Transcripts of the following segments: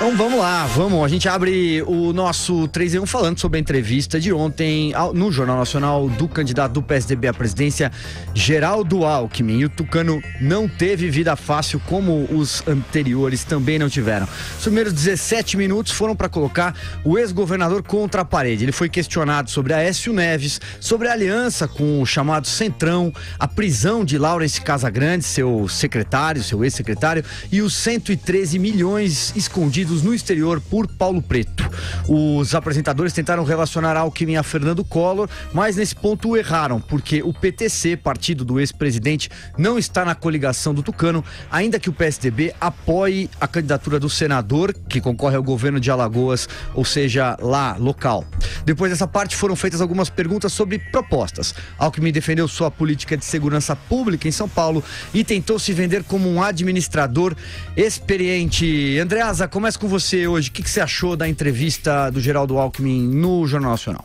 Então vamos lá, a gente abre o nosso 3 em 1 falando sobre a entrevista de ontem no Jornal Nacional do candidato do PSDB à presidência, Geraldo Alckmin. E o tucano não teve vida fácil como os anteriores também não tiveram. Os primeiros 17 minutos foram para colocar o ex-governador contra a parede. Ele foi questionado sobre Aécio Neves, sobre a aliança com o chamado Centrão, a prisão de Laurence Casagrande, seu ex-secretário, e os 113 milhões escondidos no exterior por Paulo Preto. Os apresentadores tentaram relacionar Alckmin a Fernando Collor, mas nesse ponto erraram, porque o PTC, partido do ex-presidente, não está na coligação do tucano, ainda que o PSDB apoie a candidatura do senador, que concorre ao governo de Alagoas, ou seja, lá, local. Depois dessa parte foram feitas algumas perguntas sobre propostas. Alckmin defendeu sua política de segurança pública em São Paulo e tentou se vender como um administrador experiente. Andreasa, começa com você hoje. O que você achou da entrevista do Geraldo Alckmin no Jornal Nacional?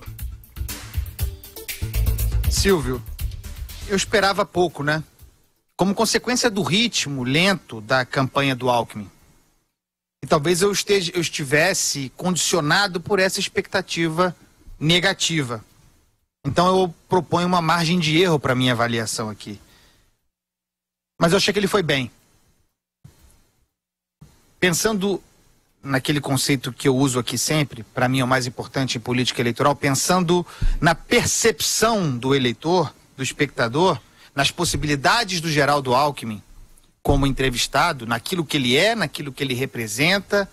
Silvio, eu esperava pouco, né? Como consequência do ritmo lento da campanha do Alckmin. E talvez eu estivesse condicionado por essa expectativa negativa. Então eu proponho uma margem de erro para minha avaliação aqui. Mas eu achei que ele foi bem. Pensando naquele conceito que eu uso aqui sempre, para mim é o mais importante em política eleitoral, pensando na percepção do eleitor, do espectador, nas possibilidades do Geraldo Alckmin como entrevistado, naquilo que ele é, naquilo que ele representa,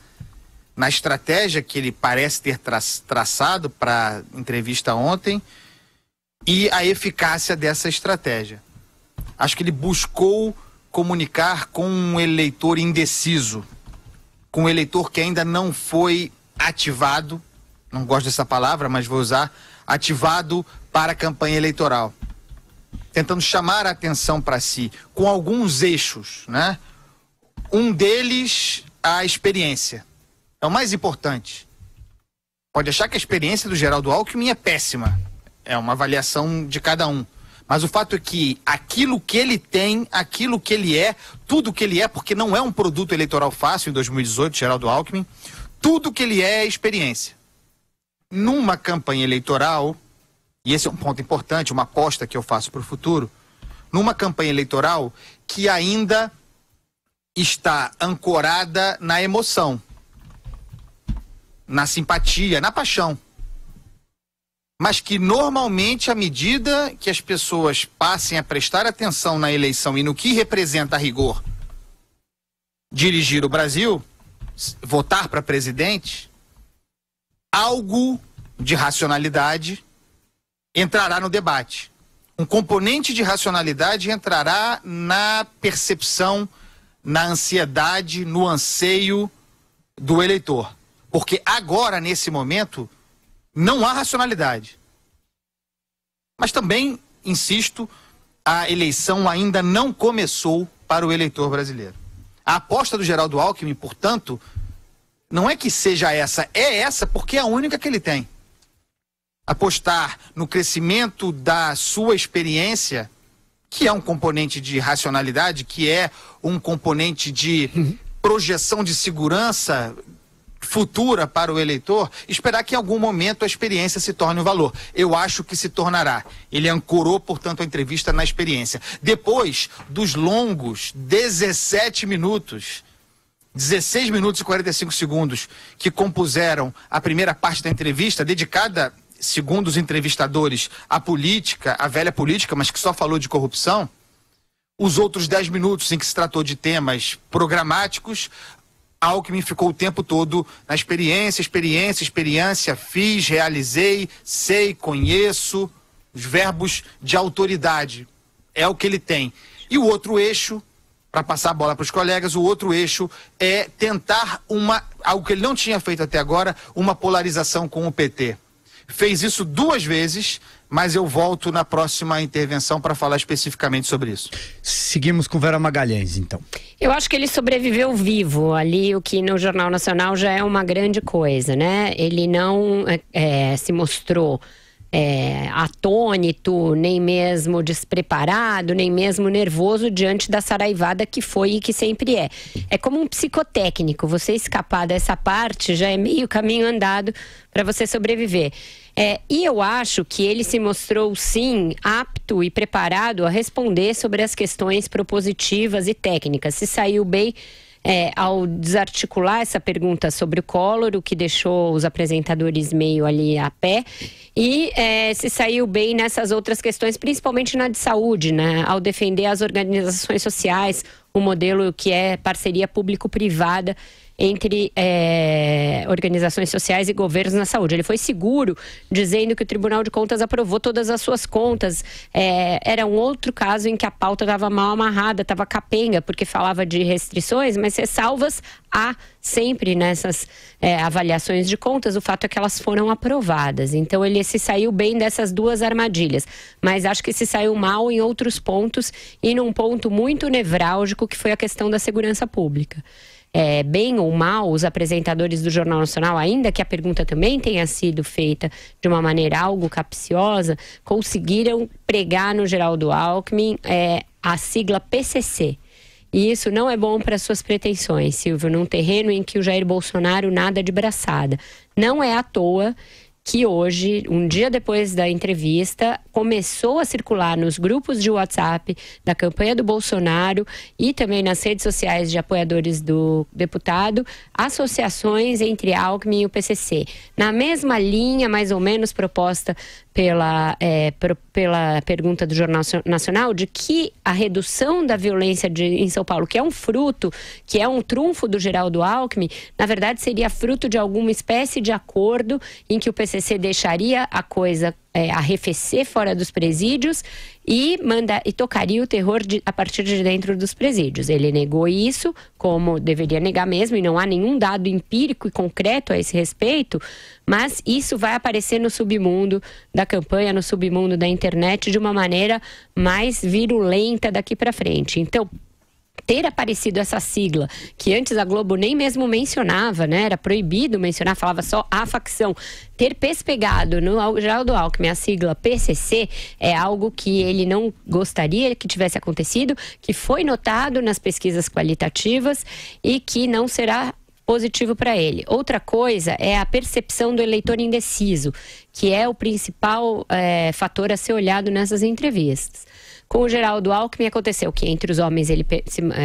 na estratégia que ele parece ter traçado para a entrevista ontem e a eficácia dessa estratégia. Acho que ele buscou comunicar com um eleitor indeciso, com um eleitor que ainda não foi ativado, não gosto dessa palavra, mas vou usar, ativado para a campanha eleitoral. Tentando chamar a atenção para si, com alguns eixos, né? Um deles, a experiência. É o mais importante. Pode achar que a experiência do Geraldo Alckmin é péssima. É uma avaliação de cada um. Mas o fato é que aquilo que ele tem, aquilo que ele é, tudo que ele é, porque não é um produto eleitoral fácil em 2018, Geraldo Alckmin, tudo que ele é experiência. Numa campanha eleitoral, e esse é um ponto importante, uma aposta que eu faço para o futuro, numa campanha eleitoral que ainda está ancorada na emoção, na simpatia, na paixão. Mas que normalmente, à medida que as pessoas passem a prestar atenção na eleição e no que representa a rigor dirigir o Brasil, votar para presidente, algo de racionalidade entrará no debate. Um componente de racionalidade entrará na percepção, na ansiedade, no anseio do eleitor. Porque agora, nesse momento, não há racionalidade. Mas também, insisto, a eleição ainda não começou para o eleitor brasileiro. A aposta do Geraldo Alckmin, portanto, não é que seja essa, é essa porque é a única que ele tem. Apostar no crescimento da sua experiência, que é um componente de racionalidade, que é um componente de projeção de segurança futura para o eleitor, esperar que em algum momento a experiência se torne um valor. Eu acho que se tornará. Ele ancorou, portanto, a entrevista na experiência. Depois dos longos 17 minutos, 16 minutos e 45 segundos que compuseram a primeira parte da entrevista, dedicada, segundo os entrevistadores, à política, à velha política, mas que só falou de corrupção, os outros 10 minutos em que se tratou de temas programáticos, Alckmin ficou o tempo todo na experiência, fiz, realizei, sei, conheço, os verbos de autoridade. É o que ele tem. E o outro eixo, para passar a bola para os colegas, o outro eixo é tentar algo que ele não tinha feito até agora, uma polarização com o PT. Fez isso 2 vezes, mas eu volto na próxima intervenção para falar especificamente sobre isso. Seguimos com Vera Magalhães, então. Eu acho que ele sobreviveu vivo ali, o que no Jornal Nacional já é uma grande coisa, né? Ele não se mostrou atônito, nem mesmo despreparado, nem mesmo nervoso diante da saraivada que foi e que sempre é. É como um psicotécnico, você escapar dessa parte já é meio caminho andado para você sobreviver. E eu acho que ele se mostrou, sim, apto e preparado a responder sobre as questões propositivas e técnicas. Se saiu bem ao desarticular essa pergunta sobre o Collor, o que deixou os apresentadores meio ali a pé, e se saiu bem nessas outras questões, principalmente na de saúde, né? Ao defender as organizações sociais, o modelo que é parceria público-privada entre organizações sociais e governos na saúde. Ele foi seguro, dizendo que o Tribunal de Contas aprovou todas as suas contas. Era um outro caso em que a pauta estava mal amarrada, estava capenga, porque falava de restrições, mas ressalvas há sempre nessas avaliações de contas. O fato é que elas foram aprovadas. Então ele se saiu bem dessas duas armadilhas, mas acho que se saiu mal em outros pontos e num ponto muito nevrálgico, que foi a questão da segurança pública. Bem ou mal, os apresentadores do Jornal Nacional, ainda que a pergunta também tenha sido feita de uma maneira algo capciosa, conseguiram pregar no Geraldo Alckmin a sigla PCC. E isso não é bom para suas pretensões, Silvio, num terreno em que o Jair Bolsonaro nada de braçada. Não é à toa que hoje, um dia depois da entrevista, começou a circular nos grupos de WhatsApp da campanha do Bolsonaro e também nas redes sociais de apoiadores do deputado, associações entre Alckmin e o PCC. Na mesma linha, mais ou menos, proposta pela pergunta do Jornal Nacional, de que a redução da violência em São Paulo, que é um fruto, que é um trunfo do Geraldo Alckmin, na verdade seria fruto de alguma espécie de acordo em que o PCC deixaria a coisa arrefecer fora dos presídios e tocaria o terror a partir de dentro dos presídios. Ele negou isso, como deveria negar mesmo, e não há nenhum dado empírico e concreto a esse respeito, mas isso vai aparecer no submundo da campanha, no submundo da internet, de uma maneira mais virulenta daqui para frente. Então, ter aparecido essa sigla, que antes a Globo nem mesmo mencionava, né? Era proibido mencionar, falava só a facção. Ter pespegado no Geraldo Alckmin a sigla PCC é algo que ele não gostaria que tivesse acontecido, que foi notado nas pesquisas qualitativas e que não será positivo para ele. Outra coisa é a percepção do eleitor indeciso, que é o principal fator a ser olhado nessas entrevistas. Com o Geraldo Alckmin aconteceu que entre os homens,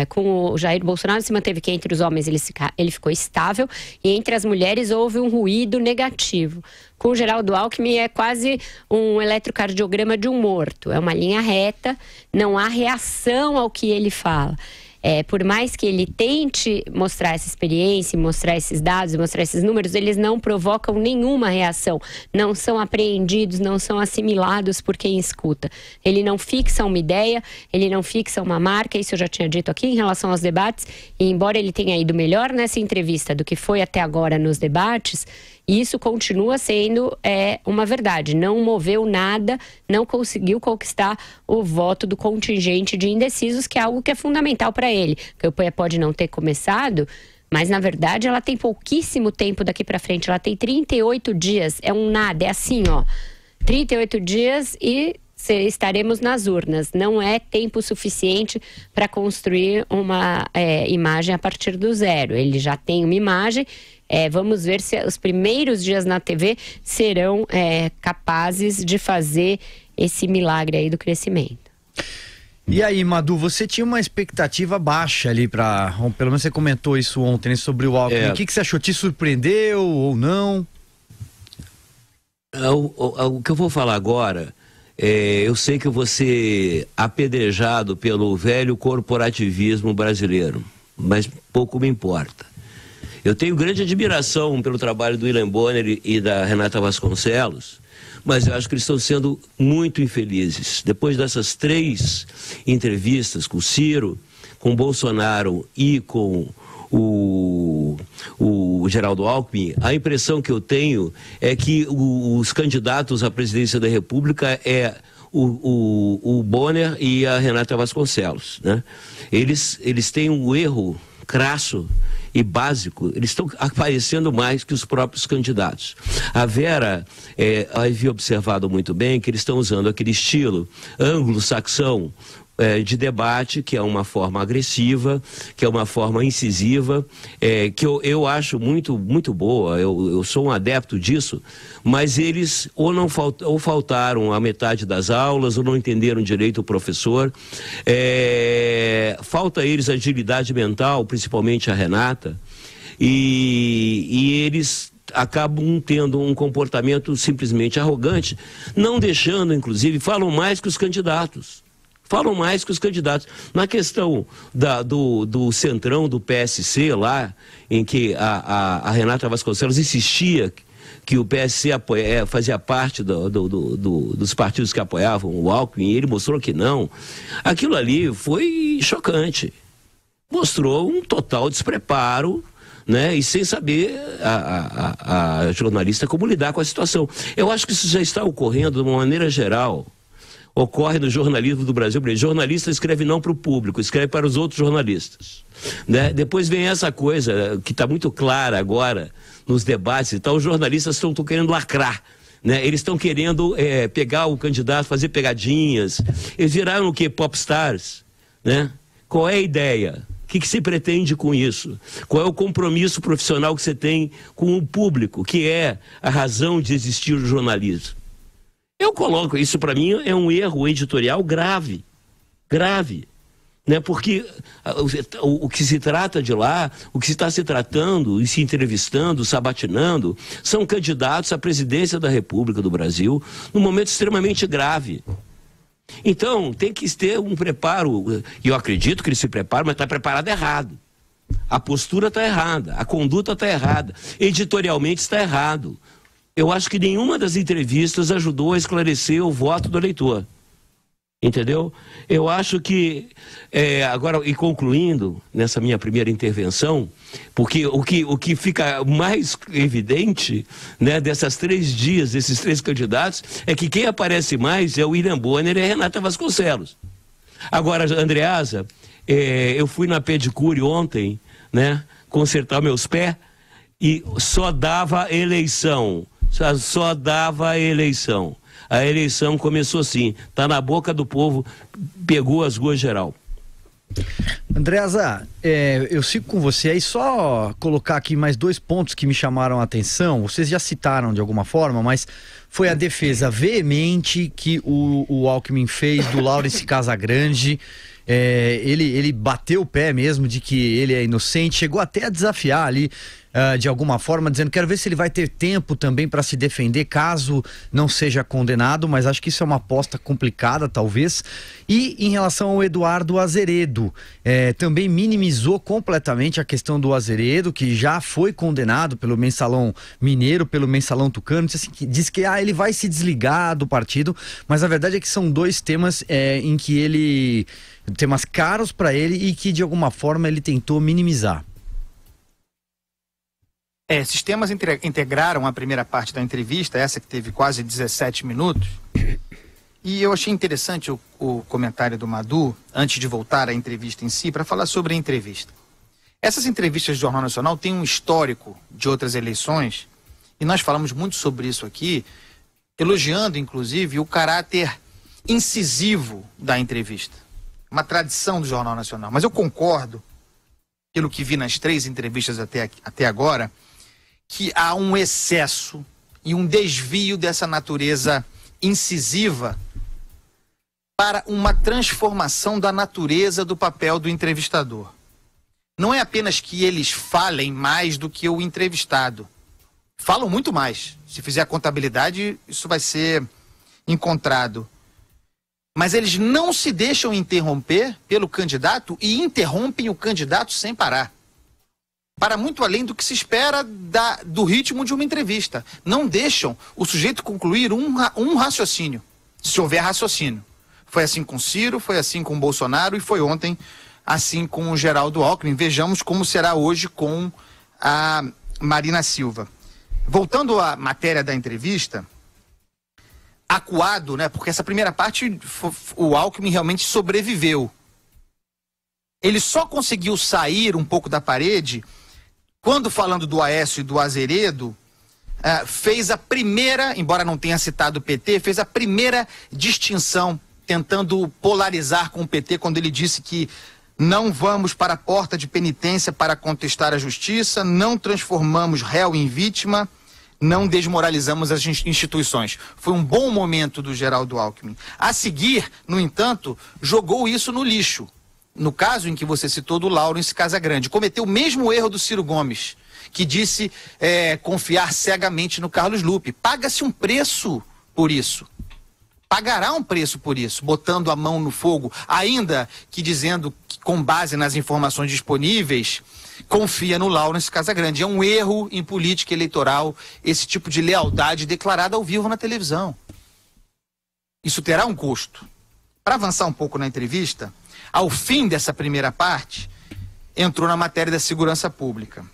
com o Jair Bolsonaro se manteve que entre os homens ele ficou estável e entre as mulheres houve um ruído negativo. Com o Geraldo Alckmin é quase um eletrocardiograma de um morto, é uma linha reta, não há reação ao que ele fala. Por mais que ele tente mostrar essa experiência, mostrar esses dados, mostrar esses números, eles não provocam nenhuma reação, não são apreendidos, não são assimilados por quem escuta. Ele não fixa uma ideia, ele não fixa uma marca, isso eu já tinha dito aqui em relação aos debates, e embora ele tenha ido melhor nessa entrevista do que foi até agora nos debates, isso continua sendo uma verdade. Não moveu nada, não conseguiu conquistar o voto do contingente de indecisos, que é algo que é fundamental para ele. A campanha pode não ter começado, mas na verdade ela tem pouquíssimo tempo daqui para frente. Ela tem 38 dias, é um nada, é assim, 38 dias e estaremos nas urnas. Não é tempo suficiente para construir uma imagem a partir do zero. Ele já tem uma imagem. Vamos ver se os primeiros dias na TV serão capazes de fazer esse milagre aí do crescimento. E aí, Madu, você tinha uma expectativa baixa ali pelo menos você comentou isso ontem, né, sobre o Alckmin. O que você achou? Te surpreendeu ou não? O que eu vou falar agora, eu sei que eu vou ser apedrejado pelo velho corporativismo brasileiro, mas pouco me importa. Eu tenho grande admiração pelo trabalho do William Bonner e da Renata Vasconcelos, mas eu acho que eles estão sendo muito infelizes. Depois dessas 3 entrevistas com o Ciro, com o Bolsonaro e com o Geraldo Alckmin, a impressão que eu tenho é que os candidatos à presidência da República o Bonner e a Renata Vasconcelos, né? Eles têm um erro crasso e básico, eles estão aparecendo mais que os próprios candidatos. A Vera havia observado muito bem que eles estão usando aquele estilo anglo-saxão de debate, que é uma forma agressiva, que é uma forma incisiva, que eu acho muito boa, eu sou um adepto disso, mas eles ou faltaram a metade das aulas, ou não entenderam direito o professor, falta a eles agilidade mental, principalmente a Renata, e eles acabam tendo um comportamento simplesmente arrogante, não deixando, inclusive, falam mais que os candidatos. Na questão do centrão do PSC lá, em que a Renata Vasconcelos insistia que o PSC fazia parte dos partidos que apoiavam o Alckmin, e ele mostrou que não. Aquilo ali foi chocante. Mostrou um total despreparo, né? E sem saber a jornalista como lidar com a situação. Eu acho que isso já está ocorrendo de uma maneira geral. Ocorre no jornalismo do Brasil. O jornalista escreve não para o público, escreve para os outros jornalistas, né? Depois vem essa coisa que está muito clara agora nos debates e tal. Os jornalistas estão querendo lacrar, né? Eles estão querendo pegar o candidato, fazer pegadinhas. Eles viraram o quê? Popstars, né? Qual é a ideia? O que se pretende com isso? Qual é o compromisso profissional que você tem com o público, que é a razão de existir o jornalismo? Eu coloco, isso para mim é um erro editorial grave, né? Porque o que se trata de lá, o que se está se tratando e se entrevistando, sabatinando, são candidatos à presidência da República do Brasil num momento extremamente grave. Então, tem que ter um preparo, e eu acredito que ele se prepara, mas está preparado errado. A postura está errada, a conduta está errada, editorialmente está errado. Eu acho que nenhuma das entrevistas ajudou a esclarecer o voto do eleitor. Entendeu? Eu acho que, agora, e concluindo nessa minha primeira intervenção, porque o que fica mais evidente, né, desses 3 dias, desses 3 candidatos, é que quem aparece mais é o William Bonner e a Renata Vasconcelos. Agora, Andreasa, eu fui na pedicure ontem, né, consertar meus pés, e só dava eleição. Só dava eleição. A eleição começou assim, tá na boca do povo, pegou as ruas geral. Andreasa, eu sigo com você aí, só colocar aqui mais 2 pontos que me chamaram a atenção. Vocês já citaram de alguma forma, mas foi a defesa veemente que o Alckmin fez do Laurence Casagrande. Ele bateu o pé mesmo de que ele é inocente, chegou até a desafiar ali de alguma forma, dizendo: quero ver se ele vai ter tempo também para se defender caso não seja condenado, mas acho que isso é uma aposta complicada talvez. E em relação ao Eduardo Azeredo, também minimizou completamente a questão do Azeredo, que já foi condenado pelo Mensalão Mineiro, pelo Mensalão Tucano, diz que ele vai se desligar do partido, mas a verdade é que são 2 temas em que temas caros para ele e que de alguma forma ele tentou minimizar. Esses temas integraram a primeira parte da entrevista, essa que teve quase 17 minutos. E eu achei interessante o comentário do Madu, antes de voltar à entrevista em si, para falar sobre a entrevista. Essas entrevistas do Jornal Nacional têm um histórico de outras eleições, e nós falamos muito sobre isso aqui, elogiando, inclusive, o caráter incisivo da entrevista. Uma tradição do Jornal Nacional. Mas eu concordo, pelo que vi nas 3 entrevistas até agora, que há um excesso e um desvio dessa natureza incisiva para uma transformação da natureza do papel do entrevistador. Não é apenas que eles falem mais do que o entrevistado. Falam muito mais. Se fizer a contabilidade, isso vai ser encontrado. Mas eles não se deixam interromper pelo candidato e interrompem o candidato sem parar. Para muito além do que se espera do ritmo de uma entrevista. Não deixam o sujeito concluir um raciocínio, se houver raciocínio. Foi assim com Ciro, foi assim com Bolsonaro e foi ontem assim com o Geraldo Alckmin. Vejamos como será hoje com a Marina Silva. Voltando à matéria da entrevista, acuado, né? Porque essa primeira parte o Alckmin realmente sobreviveu. Ele só conseguiu sair um pouco da parede quando, falando do Aécio e do Azeredo, fez a primeira, embora não tenha citado o PT, fez a primeira distinção, tentando polarizar com o PT, quando ele disse que não vamos para a porta de penitência para contestar a justiça, não transformamos réu em vítima, não desmoralizamos as instituições. Foi um bom momento do Geraldo Alckmin. A seguir, no entanto, jogou isso no lixo. No caso em que você citou do Laurence Casagrande, cometeu o mesmo erro do Ciro Gomes, que disse confiar cegamente no Carlos Lupe. Paga-se um preço por isso. Pagará um preço por isso, botando a mão no fogo, ainda que dizendo que, com base nas informações disponíveis, confia no Laurence Casagrande. É um erro em política eleitoral esse tipo de lealdade declarada ao vivo na televisão. Isso terá um custo. Para avançar um pouco na entrevista, ao fim dessa primeira parte, entrou na matéria da segurança pública.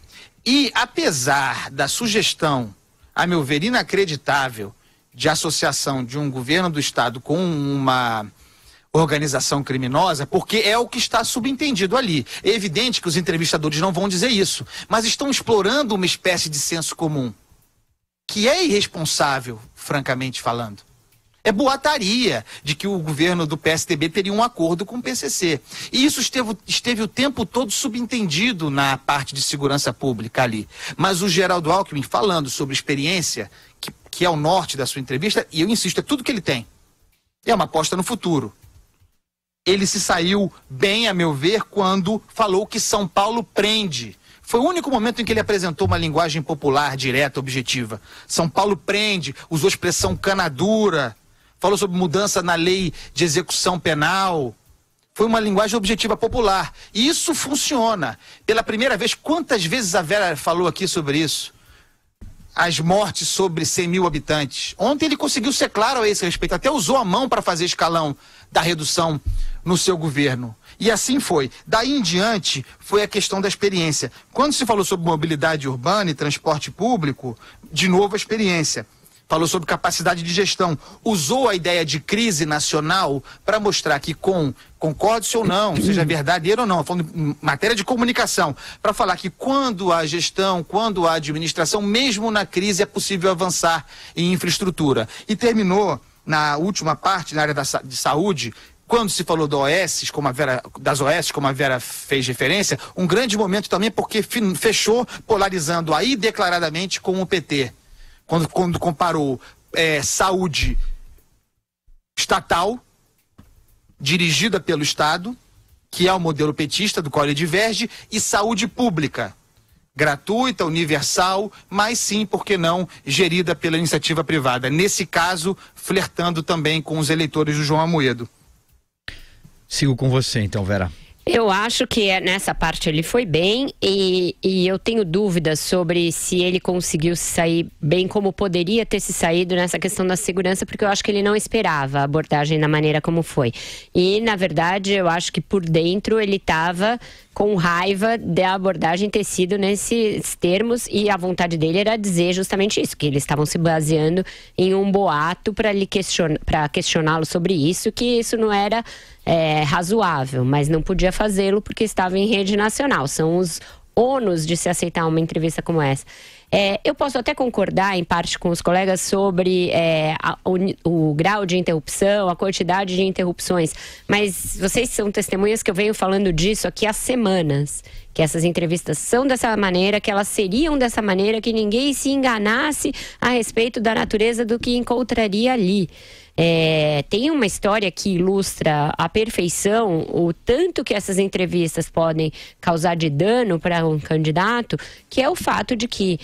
E, apesar da sugestão, a meu ver, inacreditável, de associação de um governo do Estado com uma organização criminosa, porque é o que está subentendido ali. É evidente que os entrevistadores não vão dizer isso, mas estão explorando uma espécie de senso comum, que é irresponsável, francamente falando. É boataria de que o governo do PSDB teria um acordo com o PCC. E isso esteve o tempo todo subentendido na parte de segurança pública ali. Mas o Geraldo Alckmin, falando sobre experiência, que é o norte da sua entrevista, e eu insisto, é tudo que ele tem. É uma aposta no futuro. Ele se saiu bem, a meu ver, quando falou que São Paulo prende. Foi o único momento em que ele apresentou uma linguagem popular, direta, objetiva. São Paulo prende, usou a expressão cana dura, falou sobre mudança na lei de execução penal. Foi uma linguagem objetiva popular. E isso funciona. Pela primeira vez, quantas vezes a Vera falou aqui sobre isso? As mortes sobre 100 mil habitantes. Ontem ele conseguiu ser claro a esse respeito. Até usou a mão para fazer escalão da redução no seu governo. E assim foi. Daí em diante, foi a questão da experiência. Quando se falou sobre mobilidade urbana e transporte público, de novo a experiência. Falou sobre capacidade de gestão. Usou a ideia de crise nacional para mostrar que, concorde-se ou não, seja verdadeiro ou não, falando em matéria de comunicação, para falar que quando há gestão, quando há administração, mesmo na crise é possível avançar em infraestrutura. E terminou, na última parte, na área de saúde, quando se falou das OS, como a Vera fez referência, um grande momento também porque fechou polarizando aí declaradamente com o PT. Quando comparou saúde estatal, dirigida pelo Estado, que é o modelo petista, do qual ele diverge, e saúde pública, gratuita, universal, mas sim, por que não, gerida pela iniciativa privada. Nesse caso, flertando também com os eleitores do João Amoedo. Sigo com você então, Vera. Eu acho que nessa parte ele foi bem e eu tenho dúvidas sobre se ele conseguiu se sair bem como poderia ter se saído nessa questão da segurança, porque eu acho que ele não esperava a abordagem da maneira como foi. E, na verdade, eu acho que por dentro ele estava com raiva da abordagem ter sido nesses termos, e a vontade dele era dizer justamente isso, que eles estavam se baseando em um boato para questioná-lo sobre isso, que isso não era razoável, mas não podia fazê-lo porque estava em rede nacional. São os ônus de se aceitar uma entrevista como essa. Eu posso até concordar em parte com os colegas sobre o grau de interrupção, a quantidade de interrupções, mas vocês são testemunhas que eu venho falando disso aqui há semanas, que essas entrevistas são dessa maneira, que elas seriam dessa maneira, que ninguém se enganasse a respeito da natureza do que encontraria ali. Tem uma história que ilustra à perfeição o tanto que essas entrevistas podem causar de dano para um candidato, que é o fato de que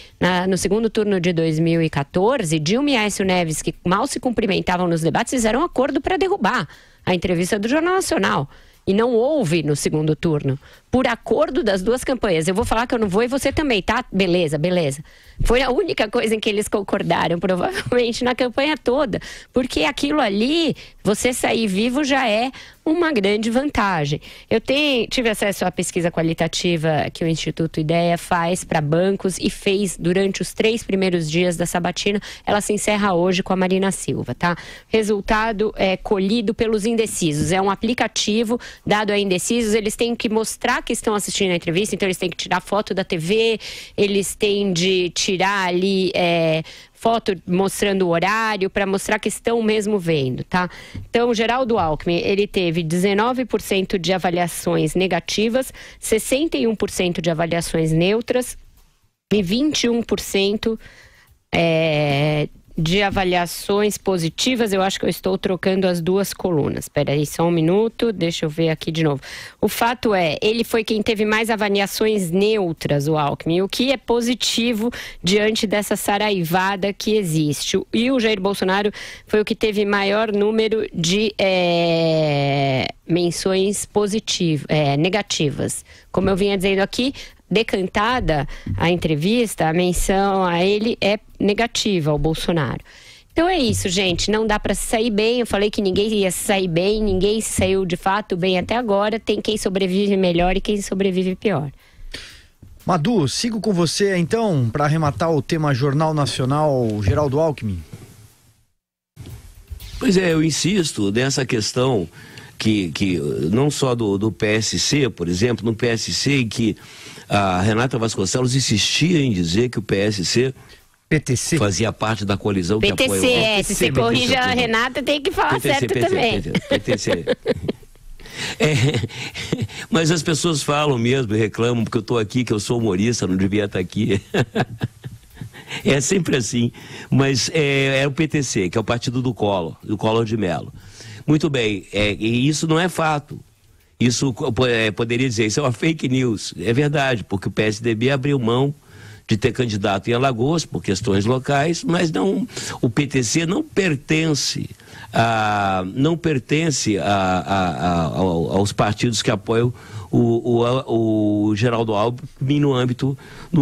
no segundo turno de 2014, Dilma e Aécio Neves, que mal se cumprimentavam nos debates, fizeram um acordo para derrubar a entrevista do Jornal Nacional. E não houve no segundo turno, por acordo das duas campanhas. Eu vou falar que eu não vou e você também, tá? Beleza, beleza. Foi a única coisa em que eles concordaram, provavelmente, na campanha toda. Porque aquilo ali, você sair vivo já é uma grande vantagem. Eu tive acesso à pesquisa qualitativa que o Instituto Ideia faz para bancos e fez durante os 3 primeiros dias da sabatina. Ela se encerra hoje com a Marina Silva, tá? Resultado é colhido pelos indecisos. É um aplicativo dado a indecisos. Eles têm que mostrar que estão assistindo a entrevista, então eles têm que tirar foto da TV, eles têm de tirar ali foto mostrando o horário para mostrar que estão mesmo vendo, tá? Então, o Geraldo Alckmin, ele teve 19% de avaliações negativas, 61% de avaliações neutras e 21% de avaliações positivas. Eu acho que eu estou trocando as duas colunas. Espera aí, só um minuto, deixa eu ver aqui de novo. O fato é, ele foi quem teve mais avaliações neutras, o Alckmin, o que é positivo diante dessa saraivada que existe. E o Jair Bolsonaro foi o que teve maior número de menções negativas. Como eu vinha dizendo aqui, decantada a entrevista, a menção a ele é negativa, ao Bolsonaro. Então é isso, gente, não dá para se sair bem. Eu falei que ninguém ia se sair bem, ninguém se saiu de fato bem até agora. Tem quem sobrevive melhor e quem sobrevive pior. Madu, sigo com você então para arrematar o tema Jornal Nacional, Geraldo Alckmin. Pois é, eu insisto nessa questão que não só do PSC, por exemplo, no PSC, em que a Renata Vasconcelos insistia em dizer que o PTC fazia parte da coalizão que apoia o PTC, se você corrige a Renata, tem que falar certo também. PTC. Mas as pessoas falam mesmo, reclamam porque eu estou aqui, que eu sou humorista, não devia estar aqui. É sempre assim. Mas é o PTC, que é o partido do Collor de Mello. Muito bem, e isso não é fato. Isso poderia dizer, isso é uma fake news. É verdade, porque o PSDB abriu mão de ter candidato em Alagoas por questões locais, mas não, o PTC não pertence aos partidos que apoiam o Geraldo Alckmin no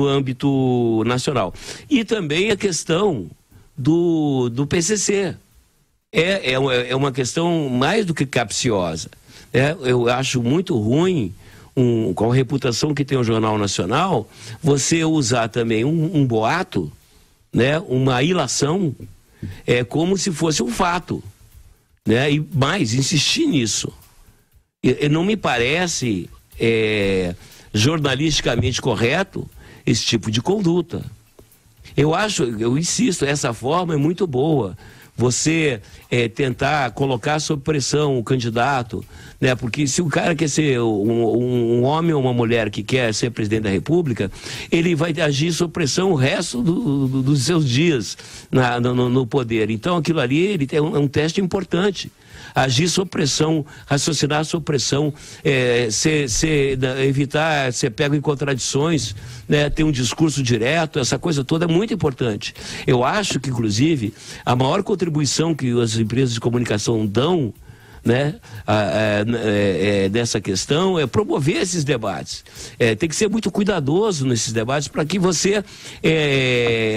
âmbito nacional. E também a questão do PCC. É uma questão mais do que capciosa. Eu acho muito ruim, com a reputação que tem o Jornal Nacional, você usar também um boato, né, uma ilação, como se fosse um fato, né, e mais, insistir nisso. Não me parece jornalisticamente correto esse tipo de conduta. Eu insisto, essa forma é muito boa. Você tentar colocar sob pressão o candidato, né? Porque se o cara quer ser um homem ou uma mulher que quer ser presidente da República, ele vai agir sob pressão o resto dos seus dias no poder. Então aquilo ali ele tem um teste importante. Agir sob pressão, raciocinar sob pressão, evitar ser pego em contradições, né, ter um discurso direto, essa coisa toda é muito importante. Eu acho que, inclusive, a maior contribuição que as empresas de comunicação dão, né, dessa questão é promover esses debates. Tem que ser muito cuidadoso nesses debates para que você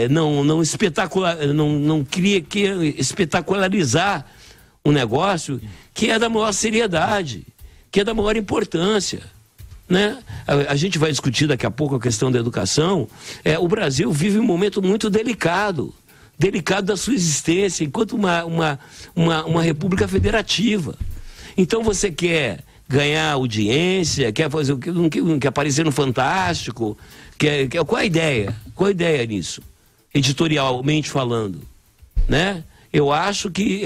não espetacularizar um negócio que é da maior seriedade, que é da maior importância, né? A gente vai discutir daqui a pouco a questão da educação. O Brasil vive um momento muito delicado da sua existência, enquanto uma república federativa. Então você quer ganhar audiência, quer fazer o que, quer aparecer no Fantástico, qual a ideia? Qual a ideia nisso? Editorialmente falando, né? Eu acho que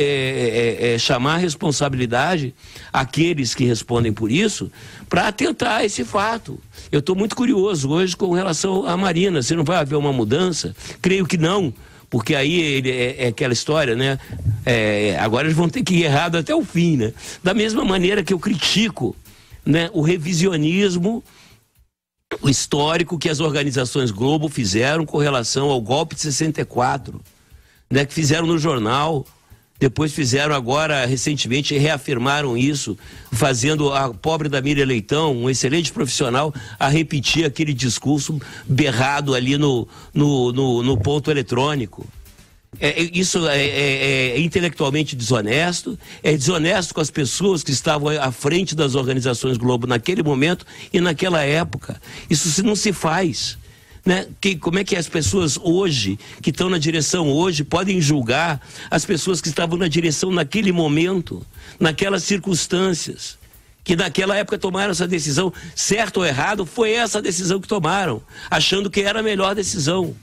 chamar a responsabilidade aqueles que respondem por isso para atentar a esse fato. Eu estou muito curioso hoje com relação à Marina. Se não vai haver uma mudança, creio que não, porque aí é aquela história, né? Agora eles vão ter que ir errado até o fim, né? Da mesma maneira que eu critico, né, o revisionismo o histórico que as organizações Globo fizeram com relação ao golpe de 64. Né, que fizeram no jornal, Depois fizeram agora, recentemente, reafirmaram isso, fazendo a pobre da Miriam Leitão, um excelente profissional, a repetir aquele discurso berrado ali no ponto eletrônico. Isso é intelectualmente desonesto, é desonesto com as pessoas que estavam à frente das organizações Globo naquele momento e naquela época. Isso não se faz. Né? Como é que as pessoas hoje, que estão na direção hoje, podem julgar as pessoas que estavam na direção naquele momento, naquelas circunstâncias, que naquela época tomaram essa decisão, certo ou errado, foi essa a decisão que tomaram, achando que era a melhor decisão.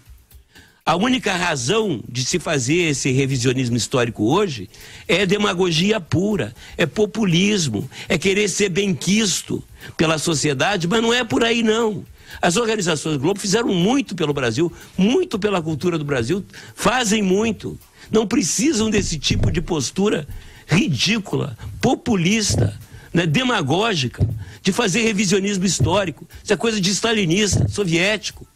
A única razão de se fazer esse revisionismo histórico hoje é demagogia pura, é populismo, é querer ser benquisto pela sociedade, mas não é por aí não. As organizações Globo fizeram muito pelo Brasil, muito pela cultura do Brasil, fazem muito. Não precisam desse tipo de postura ridícula, populista, né, demagógica, de fazer revisionismo histórico. Isso é coisa de stalinista, soviético.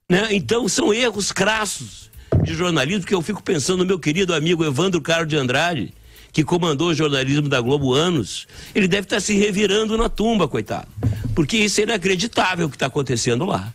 Né? Então são erros crassos de jornalismo, que eu fico pensando no meu querido amigo Evandro Carlos de Andrade, que comandou o jornalismo da Globo anos. Ele deve estar se revirando na tumba, coitado. Porque isso é inacreditável o que está acontecendo lá.